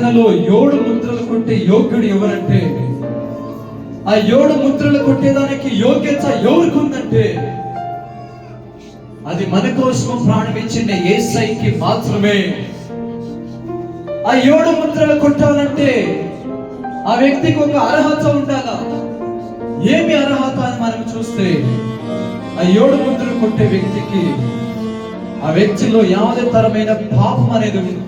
ప్రకటనలో 7 ముద్రలు కొట్టే యోగ్యుడు ఎవరంటే, ఆ 7 ముద్రలు కొట్టేదానికి యోగ్యత ఎవరికి ఉందంటే అది మన కోసం ప్రాణం ఇచ్చిన యేసయ్యకి మాత్రమే. ఆ 7 ముద్రలు కొట్టాలంటే ఆ వ్యక్తికి ఒక అర్హత ఉండాలా. ఏమి అర్హత అని మనం చూస్తే, ఆ 7 ముద్రలు కొట్టే వ్యక్తికి ఆ వ్యక్తిలో ಯಾವುದೇ తరమైన పాపం అనేది ఉండకూడదు.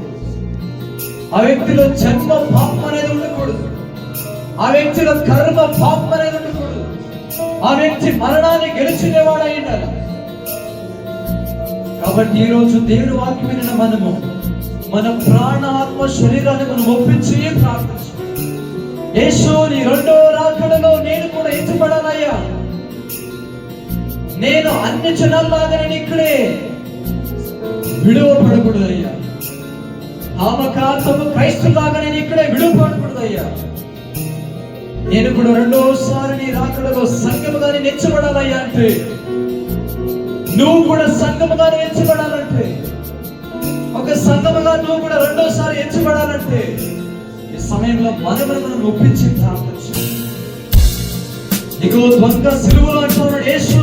ఆ వ్యక్తిలో జన్మ పాపం అనేది ఉండకూడదు. ఆ వ్యక్తిలో కర్మ పాపం అనేది ఉండకూడదు. ఆ వ్యక్తి మరణాన్ని గెలిచినవాడై ఉండాలి. కాబట్టి ఈ రోజు దేవుని వాక్యం వినిన మనము మన ప్రాణ ఆత్మ శరీరాన్ని మనం ఒప్పించి ప్రార్థించాలి. యేసు, నీ 2వ రాకడలో నేను కూడా ఎత్తుపడాలయ్యా. నేను అన్ని జనాల్లాగా నేను ఇక్కడే విడువపడకూడదయ్యా. నామకార్థము క్రైస్తవులాగా నేను ఇక్కడే విడువపడకూడదయ్యా. నేను కూడా 2వసారి నీ రాకడలో సంఘముగా నేను ఎత్తబడాలయ్యా. అంటే నువ్వు కూడా సంఘముగా ఎత్తబడాలంటే, ఒక సంఘముగా నువ్వు కూడా 2వసారి ఎత్తబడాలంటే ఈ సమయంలో మనం ఒప్పించి ప్రార్థించాలి. ఇగో దొంగ సిలువలో అంటున్నాడు యేసు,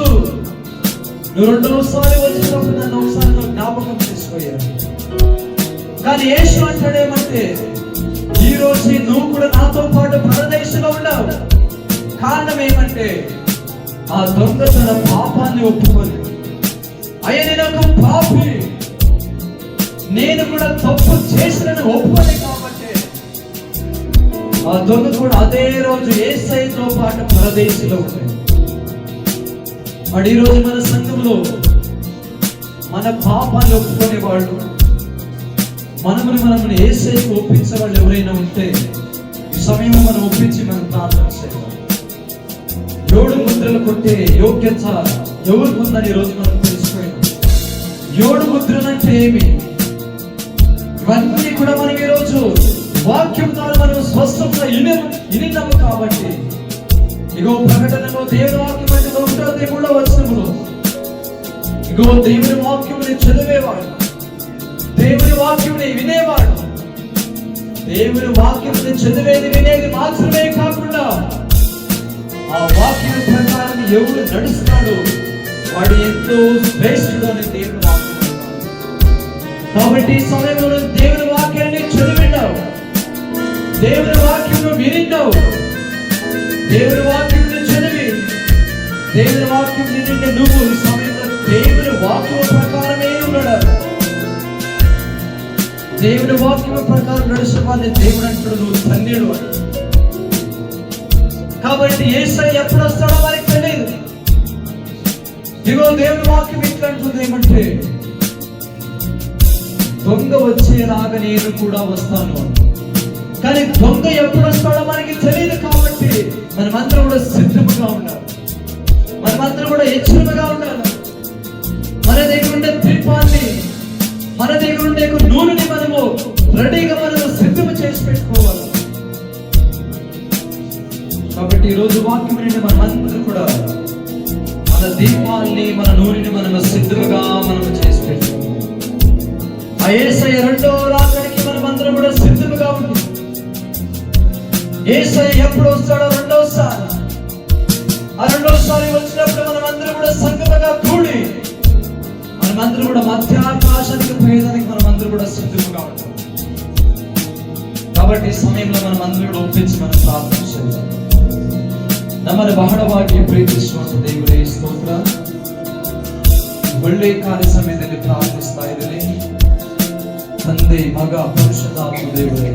నువ్వు 2వసారి వచ్చినప్పుడు నన్ను ఒకసారి జ్ఞాపకం చేసుకోయాను. కానీ యేసు అంటాడేమంటే, ఈ రోజు నువ్వు కూడా నాతో పాటు పరదేశంలో ఉన్నావు. కారణం ఏమంటే, ఆ దొంగ తన పాపాన్ని ఒప్పుకొని, అయ్యా నేను ఒక పాపి, నేను కూడా తప్పు చేసినని ఒప్పుకొని కాబట్టి ఆ దొంగ కూడా అదే రోజు యేసయ్యతో పాటు పరదేశంలో ఉంది. మరి ఈ రోజు మన సంఘంలో మన పాపాన్ని ఒప్పుకునే వాళ్ళు, మనల్ని యేసయ్యకు ఒప్పించే వాళ్ళు ఎవరైనా ఉంటే ఈ సమయంలో మనం ఒప్పించి మనం ప్రార్థన చేయాలి. 7 ముద్రలు కొట్టే యోగ్యత ఎవరికి ఉందని ఈ రోజు మనం తెలుసుకున్నాం. 7 ముద్రలు అంటే ఏమి? ఇవన్నీ కూడా మనం ఈ రోజు వాక్యం ద్వారా మనం స్పష్టంగా వినినాము. కాబట్టి ఇగో ప్రకటనలో దేవుని వాక్యం అంటే 1వ వచనములో ఇగో దేవుని వాక్యముని చదివేవాడు, దేవుని వాక్యముని వినేవాడు, దేవుని వాక్యముని చదివేది వినేది మాత్రమే కాకుండా ఆ వాక్యం ప్రకారం ఎవరు నడుస్తాడో వాడు ఎంతో శ్రేష్ఠుడు అని దేవుని వాక్యం. కాబట్టి ఈ సమయంలో దేవుని వాక్యాన్ని చదివినావు, దేవుని వాక్యం వినిన్నావు, దేవుని వాక్యం చదివి దేవుని వాక్యం నిండి నువ్వు ఈ సమయంలో దేవుని వాక్యం ప్రకారమే ఉన్నాడు. దేవుని వాక్యం ప్రకారం నడిచిన వాళ్ళని దేవుడు అంటాడు, నువ్వు ధన్యుడు అని. కాబట్టి యేసయ్య ఎప్పుడు వస్తాడో మనకి తెలియదు. ఇగో దేవుని వాక్యం ఎట్లంటుంది ఏమంటే, దొంగ వచ్చేలాగా నేను కూడా వస్తాను. కానీ దొంగ ఎప్పుడు వస్తాడో మనకి తెలియదు. కాబట్టి మనమందరం కూడా సిద్ధముగా ఉండాలి, మనమందరం కూడా హెచ్చరికగా ఉండాలి. మన దగ్గర ఉండే దీపాన్ని, మన దగ్గర ఉండే నూనెని మనము రెడీగా మనము సిద్ధము చేసి పెట్టుకోవాలి. కాబట్టి ఈరోజు వాక్యం నుండి మనమందరం కూడా మన దీపాన్ని, మన నూనెని మనము సిద్ధముగా మనము చేసి పెట్టుకోవాలి. ఆ యేసయ్య 2వ రాకడికి మనమందరం కూడా సిద్ధముగా ఉంది. యేసయ్య ఎప్పుడు వస్తాడో 2వసారి, ఆ 2వసారి వచ్చినప్పుడు మనమందరం కూడా సంఘముగా కూడి మనమందరం కూడా మధ్యాకాశానికి పోయేదానికి మనమందరం కూడా సిద్ధముగా ఉంటాం. కాబట్టి ఈ సమయంలో మనమందరం కూడా ఒప్పించి మనం ప్రార్థన చేయాలి. ನಮ್ಮನ್ನು ಬಹಳವಾಗಿ ಪ್ರೀತಿಸುವಂತ ದೇವರೇ ಸ್ತೋತ್ರ. ಒಳ್ಳೆ ಕಾರ್ಯ ಸಮಯದಲ್ಲಿ ಪ್ರಾರ್ಥಿಸ್ತಾ ಇದ್ದೇನೆ ತಂದೆ, ಮಗ, ಪರಿಶುದ್ಧಾತ್ಮ ದೇವರೇ,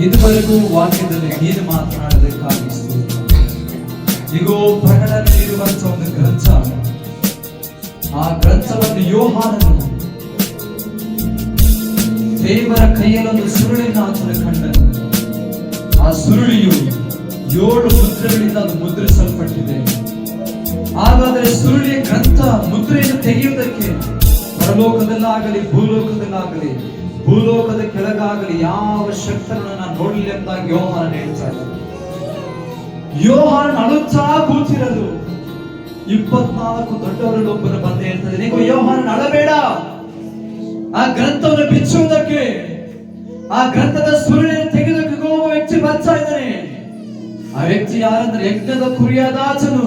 ಇದುವರೆಗೂ ವಾಕ್ಯದಲ್ಲಿ ನೀನು ಮಾತನಾಡೋದಕ್ಕಾಗಿ ಸ್ತೋತ್ರ. ಇಗೋ ಪ್ರಕಟಣೆಯಲ್ಲಿರುವಂತ ಒಂದು ಗ್ರಂಥ, ಆ ಗ್ರಂಥವನ್ನು ಯೋಹಾನನು ದೇವರ ಕೈಯಲ್ಲೊಂದು ಸುರುಳಿನ ಆತನ ಕಂಡನು. ಆ ಸುರುಳಿಯು 7 ಮುದ್ರೆಗಳಿಂದ ಅದು ಮುದ್ರಿಸಲ್ಪಟ್ಟಿದೆ. ಹಾಗಾದರೆ ಸುರುಳಿಯ ಗ್ರಂಥ ಮುದ್ರೆಯನ್ನು ತೆಗೆಯುವುದಕ್ಕೆ ಪರಲೋಕದಲ್ಲಾಗಲಿ ಭೂಲೋಕದಲ್ಲಾಗಲಿ ಭೂಲೋಕದ ಕೆಳಗಾಗಲಿ ಯಾವ ಶಕ್ತರನ್ನು ನಾನು ನೋಡಲಿಲ್ಲ ಎಂಬುದಾಗಿ ಯೋಹಾನನು ಹೇಳ್ತಾನೆ. ಯೋಹಾನನು ಅಳುತ್ತಾ ಕೂತಿರೋದು 24 ದೊಡ್ಡವರಲ್ಲಿ ಒಬ್ಬರು ಬಂದು ಹೇಳ್ತಾರೆ, ನೀವು ಯೋಹಾನನು ಅಳಬೇಡ, ಆ ಗ್ರಂಥವನ್ನು ಬಿಚ್ಚುವುದಕ್ಕೆ ಆ ಗ್ರಂಥದ ಸುರುಳಿಯನ್ನು ತೆಗೆದುಕೊಂಡು ಒಬ್ಬ ವ್ಯಕ್ತಿ ಬರ್ತಾ ಇದ್ದಾನೆ. ಆ ವ್ಯಕ್ತಿ ಯಾರಂದ್ರೆ ಯಜ್ಞದ ಕುರಿಯಾದಾಚನು,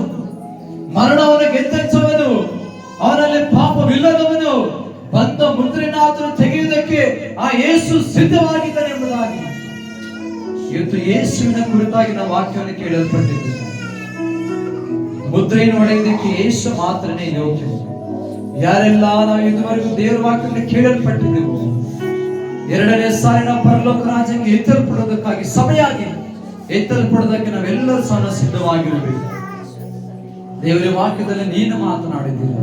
ಮರಣವನ್ನು ಗೆದ್ದವನು, ಅವನಲ್ಲಿ ಪಾಪವಿಲ್ಲದವನು, ಬಂದ ಮುದ್ರೆಯನ್ನು ಆತನು ತೆಗೆಯುವುದಕ್ಕೆ ಆ ಯೇಸು ಸಿದ್ಧವಾಗಿದ್ದಾನೆ ಎಂಬುದಾಗಿ ಇವತ್ತು ಯೇಸುವಿನ ಕುರಿತಾಗಿ ನಾವು ವಾಕ್ಯವನ್ನು ಕೇಳಲ್ಪಟ್ಟಿದ್ದೇವೆ. ಮುದ್ರೆಯನ್ನು ಹೊಡೆಯುವುದಕ್ಕೆ ಯೇಸು ಮಾತ್ರನೇ ಯೋಗ್ಯ. ಯಾರೆಲ್ಲ ನಾವು ಇದುವರೆಗೂ ದೇವರ ವಾಕ್ಯವನ್ನು ಕೇಳಲ್ಪಟ್ಟಿದ್ದೆವು, ಎರಡನೇ ಸಾರಿನ ಪರಲೋಕ ರಾಜ್ಯಕ್ಕೆ ಎತ್ತಲ್ಪಡೋದಕ್ಕಾಗಿ ಸಭೆಯಾಗಿ ಎತ್ತಲ್ಪಡೋದಕ್ಕೆ ನಾವೆಲ್ಲರೂ ಸಹ ಸಿದ್ಧವಾಗಿರಬೇಕು. ದೇವರ ವಾಕ್ಯದಲ್ಲಿ ನೀನು ಮಾತನಾಡಿದ್ದೀರ,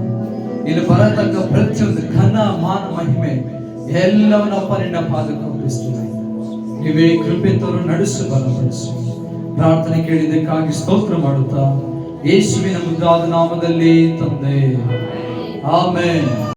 ಇಲ್ಲಿ ಬರತಕ್ಕ ಪ್ರತಿಯೊಂದು ಘನ ಮಾನ ಮಹಿಮೆ ಎಲ್ಲವನ್ನಪ್ಪ ನಿನ್ನ ಪಾದಕ್ಕೆ ಒಪ್ಪಿಸ್ತೇವೆ. ನೀವೇ ಕೃಪೆ ತೋರು ನಡೆಸು, ಬಲಪಡಿಸು. ಪ್ರಾರ್ಥನೆ ಕೇಳಿದ್ದಕ್ಕಾಗಿ ಸ್ತೋತ್ರ ಮಾಡುತ್ತಾ ಯೇಸುವಿನ ಮುದ್ದಾದ ನಾಮದಲ್ಲಿ ತಂದೆ, ಆಮೆನ್.